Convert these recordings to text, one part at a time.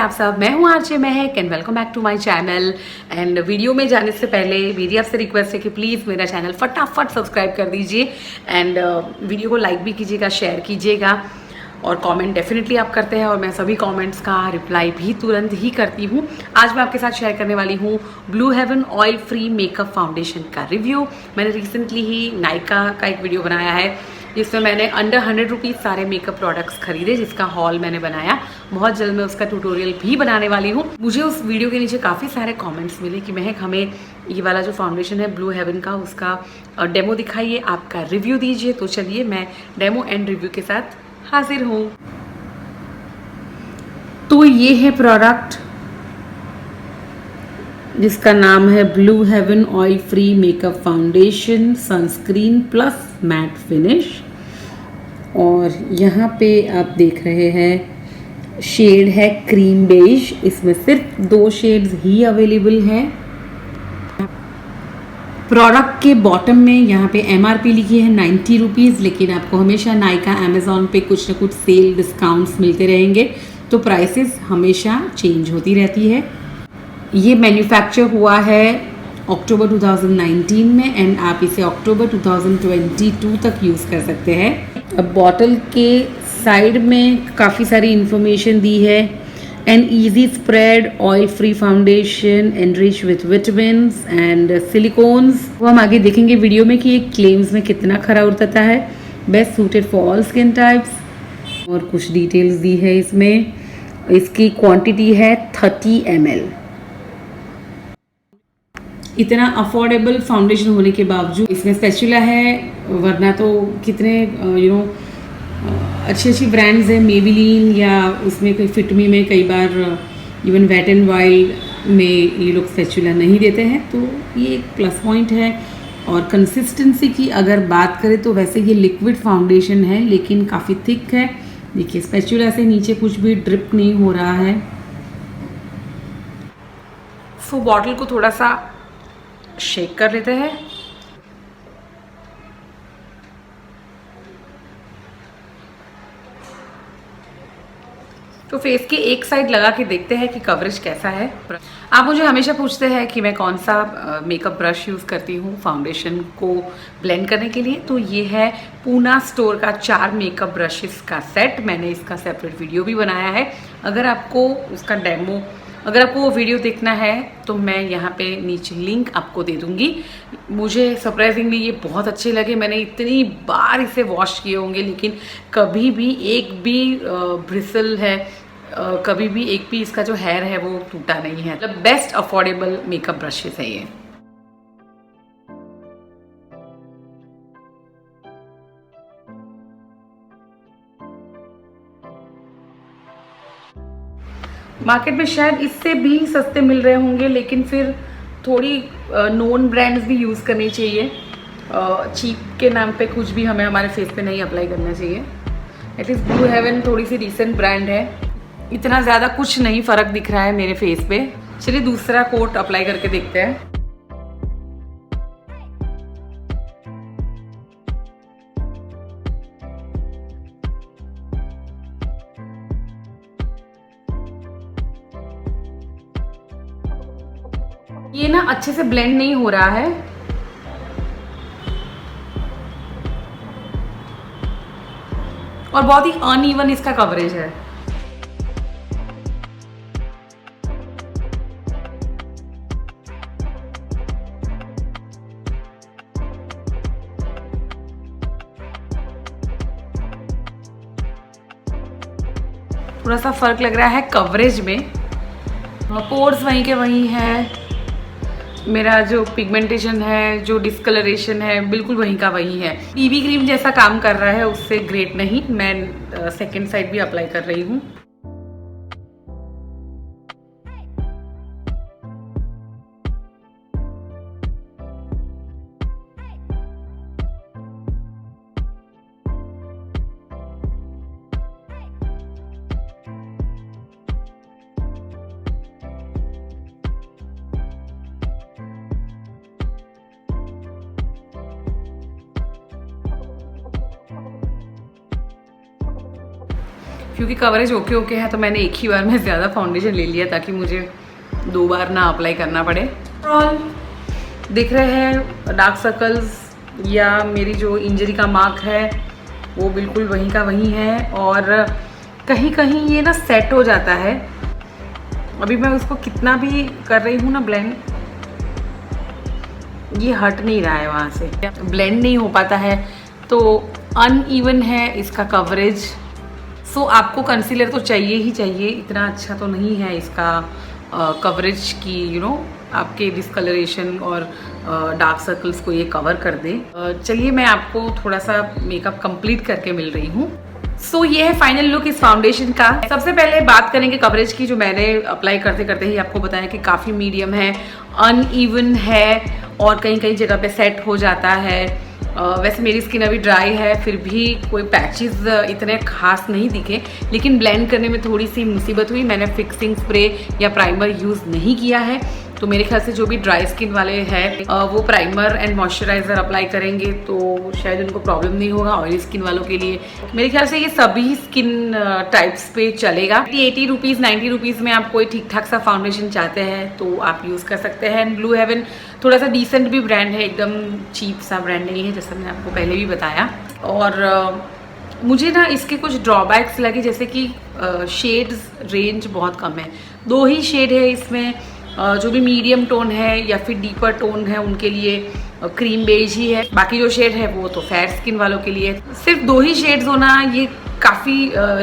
आप सब। मैं हूँ RJ Mahek and welcome back to my channel. And video में जाने से पहले मेरी आपसे रिक्वेस्ट है कि प्लीज़ मेरा चैनल फटाफट सब्सक्राइब कर दीजिए एंड वीडियो को लाइक भी कीजिएगा, शेयर कीजिएगा और कमेंट डेफिनेटली आप करते हैं और मैं सभी कमेंट्स का रिप्लाई भी तुरंत ही करती हूँ। आज मैं आपके साथ शेयर करने वाली हूँ blue haven oil free makeup foundation का रिव्यू। मैंने रिसेंटली ही नायका का एक वीडियो बनाया है जिसमें मैंने अंडर 100 रुपीज़ सारे मेकअप प्रोडक्ट्स खरीदे, जिसका हॉल मैंने बनाया। बहुत जल्द मैं उसका ट्यूटोरियल भी बनाने वाली हूँ। मुझे उस वीडियो के नीचे काफ़ी सारे कमेंट्स मिले कि महक हमें ये वाला जो फाउंडेशन है ब्लू हेवन का, उसका डेमो दिखाइए, आपका रिव्यू दीजिए। तो चलिए मैं डेमो एंड रिव्यू के साथ हाजिर हूँ। तो ये है प्रोडक्ट जिसका नाम है blue haven oil free makeup foundation sunscreen plus matte finish. और यहाँ पे आप देख रहे हैं शेड है क्रीम बेज। इसमें सिर्फ 2 शेड्स ही अवेलेबल है। प्रोडक्ट के बॉटम में यहाँ पे MRP लिखी है 90 रुपीज़, लेकिन आपको हमेशा नायका अमेजोन पे कुछ ना कुछ सेल डिस्काउंट्स मिलते रहेंगे, तो प्राइसेस हमेशा चेंज होती रहती है। ये मैन्युफैक्चर हुआ है अक्टूबर 2019 में एंड आप इसे अक्टूबर 2022 तक यूज़ कर सकते हैं। अब बॉटल के साइड में काफ़ी सारी इंफॉर्मेशन दी है। An easy spread oil free foundation enrich with vitamins and silicones. वो हम आगे देखेंगे वीडियो में कि ये क्लेम्स में कितना खरा उतरता है। Best suited for all skin types और कुछ डिटेल्स दी है इसमें। इसकी क्वांटिटी है 30 ml। इतना अफोर्डेबल फाउंडेशन होने के बावजूद इसमें स्पैचुला है, वरना तो कितने अच्छी ब्रांड्स हैं, मेबेलिन या उसमें कोई फिटमी में कई बार इवन वेट एंड वाइल्ड में ये लोग स्पैचुला नहीं देते हैं, तो ये एक प्लस पॉइंट है। और कंसिस्टेंसी की अगर बात करें तो वैसे ये लिक्विड फाउंडेशन है लेकिन काफ़ी थिक है। देखिए स्पैचुला से नीचे कुछ भी ड्रिप नहीं हो रहा है। सो बॉटल को थोड़ा सा शेक कर लेते हैं। तो फेस के एक साइड लगा के देखते हैं कि कवरेज कैसा है। आप मुझे हमेशा पूछते हैं कि मैं कौन सा मेकअप ब्रश यूज़ करती हूँ फाउंडेशन को ब्लेंड करने के लिए। तो ये है पूना स्टोर का 4 मेकअप ब्रशेस का सेट। मैंने इसका सेपरेट वीडियो भी बनाया है। अगर आपको उसका डेमो, अगर आपको वो वीडियो देखना है तो मैं यहाँ पे नीचे लिंक आपको दे दूँगी। मुझे सरप्राइजिंगली ये बहुत अच्छे लगे। मैंने इतनी बार इसे वॉश किए होंगे लेकिन कभी भी एक भी ब्रिसल है, कभी भी एक भी इसका जो हेयर है वो टूटा नहीं है। मतलब बेस्ट अफोर्डेबल मेकअप ब्रशेस है ये। मार्केट में शायद इससे भी सस्ते मिल रहे होंगे, लेकिन फिर थोड़ी नोन ब्रांड्स भी यूज़ करनी चाहिए। चीप के नाम पे कुछ भी हमें हमारे फेस पे नहीं अप्लाई करना चाहिए। एटलीस्ट ब्लू हेवन थोड़ी सी रिसेंट ब्रांड है, इतना ज़्यादा कुछ नहीं फ़र्क दिख रहा है मेरे फेस पे। चलिए दूसरा कोट अप्लाई करके देखते हैं। ये ना अच्छे से ब्लेंड नहीं हो रहा है और बहुत ही अनइवन इसका कवरेज है। थोड़ा सा फर्क लग रहा है कवरेज में। पोर्स वहीं के वहीं है, मेरा जो पिगमेंटेशन है, जो डिस्कलरेशन है, बिल्कुल वहीं का वहीं है। BB क्रीम जैसा काम कर रहा है, उससे ग्रेट नहीं। मैं सेकंड साइड भी अप्लाई कर रही हूँ। क्योंकि कवरेज ओके ओके है तो मैंने एक ही बार में ज़्यादा फाउंडेशन ले लिया ताकि मुझे 2 बार ना अप्लाई करना पड़े। और दिख रहे हैं डार्क सर्कल्स या मेरी जो इंजरी का मार्क है वो बिल्कुल वहीं का वहीं है, और कहीं कहीं ये ना सेट हो जाता है। अभी मैं उसको कितना भी कर रही हूँ ना ब्लेंड, ये हट नहीं रहा है, वहाँ से ब्लेंड नहीं हो पाता है, तो अनइवन है इसका कवरेज। सो आपको कंसीलर तो चाहिए ही चाहिए, इतना अच्छा तो नहीं है इसका कवरेज की आपके डिस्कलरेशन और डार्क सर्कल्स को ये कवर कर दे। चलिए मैं आपको थोड़ा सा मेकअप कंप्लीट करके मिल रही हूँ। सो ये है फाइनल लुक इस फाउंडेशन का। सबसे पहले बात करेंगे कवरेज की, जो मैंने अप्लाई करते करते ही आपको बताया कि काफ़ी मीडियम है, अनइवन है और कहीं कहीं जगह पे सेट हो जाता है। वैसे मेरी स्किन अभी ड्राई है, फिर भी कोई पैचेस इतने खास नहीं दिखे, लेकिन ब्लेंड करने में थोड़ी सी मुसीबत हुई। मैंने फिक्सिंग स्प्रे या प्राइमर यूज़ नहीं किया है, तो मेरे ख्याल से जो भी ड्राई स्किन वाले हैं वो प्राइमर एंड मॉइस्चराइज़र अप्लाई करेंगे तो शायद उनको प्रॉब्लम नहीं होगा। ऑयली स्किन वालों के लिए मेरे ख्याल से ये सभी स्किन टाइप्स पे चलेगा। 80 रुपीज़ 90 रुपीज़ में आप कोई ठीक ठाक सा फाउंडेशन चाहते हैं तो आप यूज़ कर सकते हैं। ब्लू हेवन थोड़ा सा डिसेंट भी ब्रांड है, एकदम चीप सा ब्रांड नहीं है, जैसा मैंने आपको पहले भी बताया। और मुझे ना इसके कुछ ड्रॉबैक्स लगे, जैसे कि शेड्स रेंज बहुत कम है, 2 ही शेड है इसमें। जो भी मीडियम टोन है या फिर डीपर टोन है उनके लिए क्रीम बेज ही है, बाकी जो शेड है वो तो फेयर स्किन वालों के लिए। सिर्फ 2 ही शेड्स होना ये काफ़ी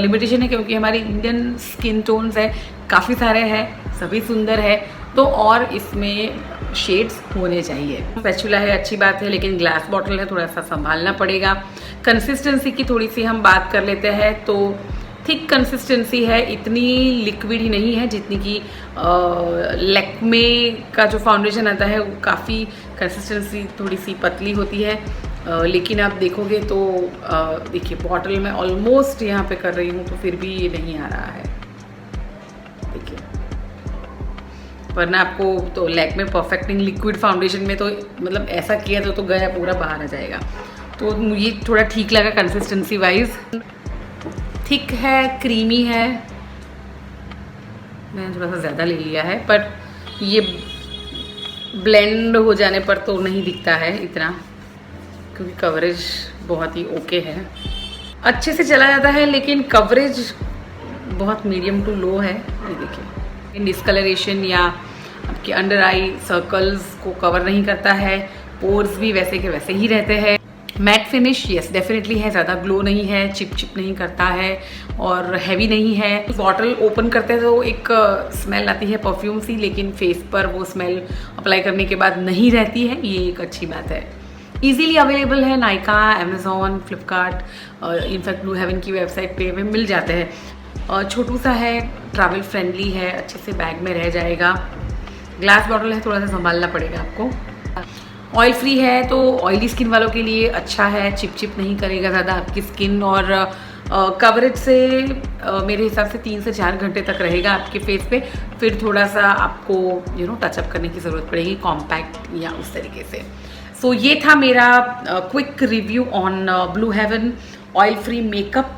लिमिटेशन है, क्योंकि हमारी इंडियन स्किन टोन्स है काफ़ी सारे हैं, सभी सुंदर है, तो और इसमें शेड्स होने चाहिए। स्पैचुला है अच्छी बात है, लेकिन ग्लास बॉटल है, थोड़ा सा संभालना पड़ेगा। कंसिस्टेंसी की थोड़ी सी हम बात कर लेते हैं तो थिक कंसिस्टेंसी है, इतनी लिक्विड ही नहीं है जितनी कि लैक्मे का जो फाउंडेशन आता है वो काफ़ी कंसिस्टेंसी थोड़ी सी पतली होती है। लेकिन आप देखोगे तो देखिए बॉटल में ऑलमोस्ट यहाँ पे कर रही हूँ तो फिर भी ये नहीं आ रहा है, देखिए। वरना आपको तो लैक्मे परफेक्टिंग लिक्विड फाउंडेशन में तो मतलब ऐसा किया तो गया पूरा बाहर आ जाएगा, तो मुझे थोड़ा ठीक लगा कंसिस्टेंसी वाइज। थिक है, क्रीमी है, मैंने थोड़ा सा ज़्यादा ले लिया है, पर ये ब्लेंड हो जाने पर तो नहीं दिखता है इतना, क्योंकि कवरेज बहुत ही ओके है, अच्छे से चला जाता है, लेकिन कवरेज बहुत मीडियम टू लो है। ये देखिए डिस्कलरेशन या आपके अंडर आई सर्कल्स को कवर नहीं करता है, पोर्स भी वैसे के वैसे ही रहते हैं। मैट फिनिश यस डेफिनेटली है, ज़्यादा ग्लो नहीं है, चिप चिप नहीं करता है और हैवी नहीं है। बॉटल ओपन करते हैं तो एक स्मेल आती है परफ्यूम सी, लेकिन फेस पर वो स्मेल अप्लाई करने के बाद नहीं रहती है, ये एक अच्छी बात है। इजीली अवेलेबल है, Nykaa, Amazon, Flipkart, in fact blue heaven की वेबसाइट पे में मिल जाते हैं। छोटू सा है, ट्रैवल फ्रेंडली है, अच्छे से बैग में रह जाएगा। ग्लास बॉटल है, थोड़ा सा संभालना पड़ेगा आपको। ऑयल फ्री है तो ऑयली स्किन वालों के लिए अच्छा है, चिप चिप नहीं करेगा ज़्यादा आपकी स्किन, और कवरेज से मेरे हिसाब से 3 से 4 घंटे तक रहेगा आपके फेस पे। फिर थोड़ा सा आपको टचअप करने की ज़रूरत पड़ेगी, कॉम्पैक्ट या उस तरीके से। सो ये था मेरा quick review on Blue haven oil free makeup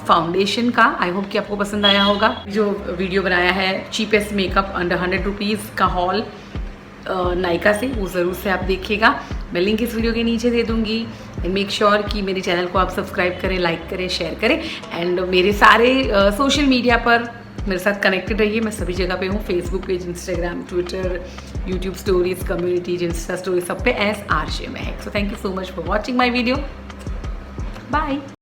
foundation का। आई होप कि आपको पसंद आया होगा। जो वीडियो बनाया है चीपेस्ट मेकअप अंडर 100 रुपीज़ का हॉल नाइका से, वो ज़रूर से आप देखिएगा, मैं लिंक इस वीडियो के नीचे दे दूँगी। एंड मेक श्योर कि मेरे चैनल को आप सब्सक्राइब करें, लाइक करें, शेयर करें, एंड मेरे सारे सोशल मीडिया पर मेरे साथ कनेक्टेड रहिए। मैं सभी जगह पे हूँ, Facebook page, Instagram, Twitter, YouTube stories, community, insta stories, सब पे as RJ Mahek. So thank you so much for watching my video. Bye.